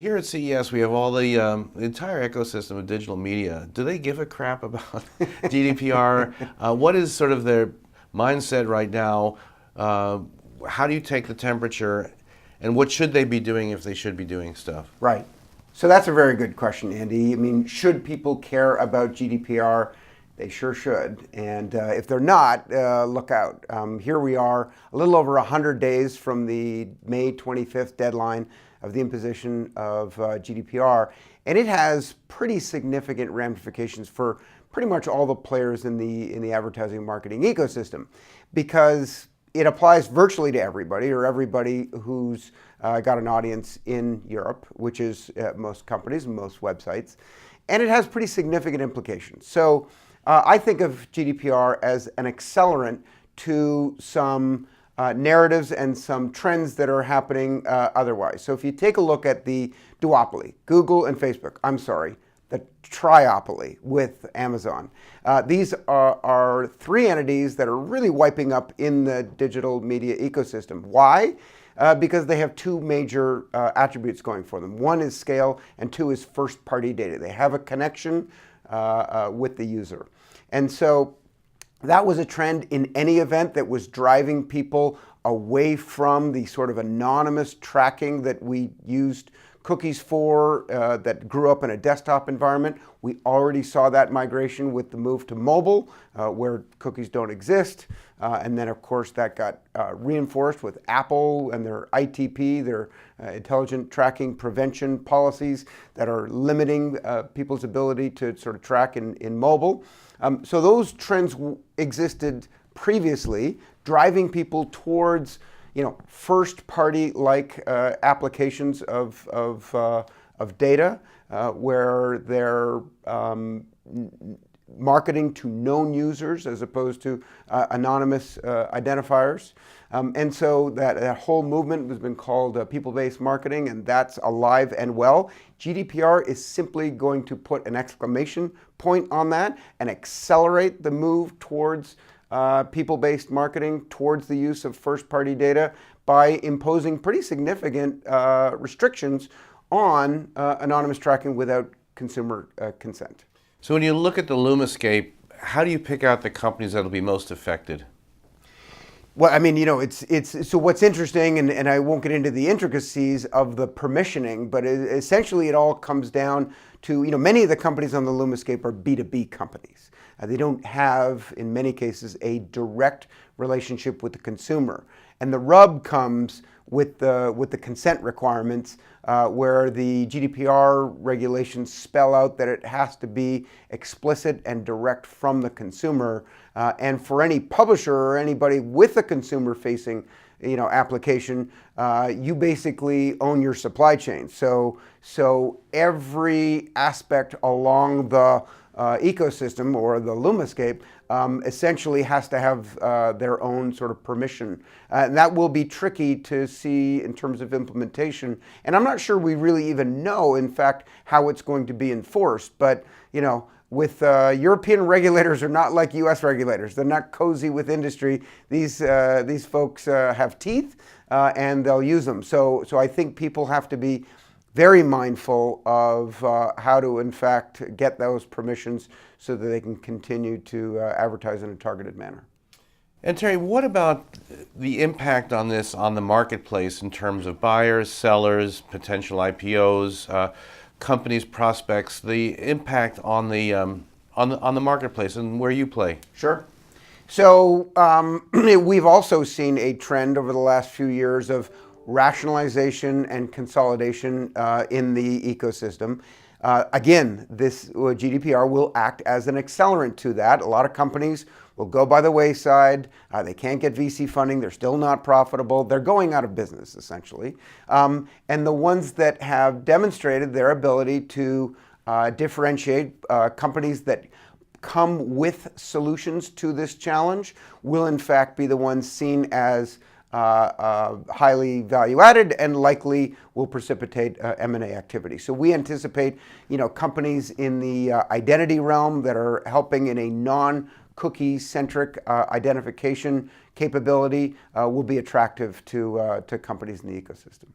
Here at CES, we have all the entire ecosystem of digital media. Do they give a crap about GDPR? What is sort of their mindset right now? How do you take the temperature? And what should they be doing if they should be doing stuff? Right. So that's a very good question, Andy. I mean, should people care about GDPR? They sure should. And if they're not, look out. Here we are, a little over 100 days from the May 25th deadline of the imposition of GDPR. And it has pretty significant ramifications for pretty much all the players in the advertising and marketing ecosystem, because it applies virtually to everybody, or everybody who's got an audience in Europe, which is most companies and most websites. And it has pretty significant implications. So I think of GDPR as an accelerant to some narratives and some trends that are happening otherwise. So if you take a look at the duopoly, Google and Facebook, the triopoly with Amazon. These are three entities that are really wiping up in the digital media ecosystem. Why? Because they have two major attributes going for them. One is scale, and two is first-party data. They have a connection with the user. And so that was a trend in any event that was driving people away from the sort of anonymous tracking that we used cookies for, that grew up in a desktop environment. We already saw that migration with the move to mobile, where cookies don't exist. And then, of course, that got reinforced with Apple and their ITP, their intelligent tracking prevention policies that are limiting people's ability to sort of track in mobile. So those trends existed previously, driving people towards first-party like applications of data, where they're marketing to known users as opposed to anonymous identifiers. And so that whole movement has been called people-based marketing, and that's alive and well. GDPR is simply going to put an exclamation point on that and accelerate the move towards people-based marketing, towards the use of first-party data, by imposing pretty significant restrictions on anonymous tracking without consumer consent. So when you look at the LUMAscape, how do you pick out the companies that will be most affected? Well, I mean, it's so what's interesting, and I won't get into the intricacies of the permissioning, but essentially it all comes down to, many of the companies on the LUMAscape are B2B companies. They don't have, in many cases, a direct relationship with the consumer. And the rub comes with the consent requirements, where the GDPR regulations spell out that it has to be explicit and direct from the consumer. And for any publisher or anybody with a consumer-facing application, you basically own your supply chain. So every aspect along the ecosystem, or the LUMAscape, essentially has to have their own sort of permission. And that will be tricky to see in terms of implementation. And I'm not sure we really even know, in fact, how it's going to be enforced. But, with European regulators are not like US regulators. They're not cozy with industry. These folks have teeth, and they'll use them. So I think people have to be very mindful of how to, in fact, get those permissions so that they can continue to advertise in a targeted manner. And Terry, what about the impact on this on the marketplace in terms of buyers, sellers, potential IPOs, companies, prospects, the impact on the marketplace and where you play? Sure. So we've also seen a trend over the last few years of rationalization and consolidation in the ecosystem. Again, this GDPR will act as an accelerant to that. A lot of companies will go by the wayside. They can't get VC funding. They're still not profitable. They're going out of business, essentially. And the ones that have demonstrated their ability to differentiate, companies that come with solutions to this challenge, will in fact be the ones seen as highly value-added and likely will precipitate M&A activity. So we anticipate, companies in the identity realm that are helping in a non-cookie-centric identification capability will be attractive to companies in the ecosystem.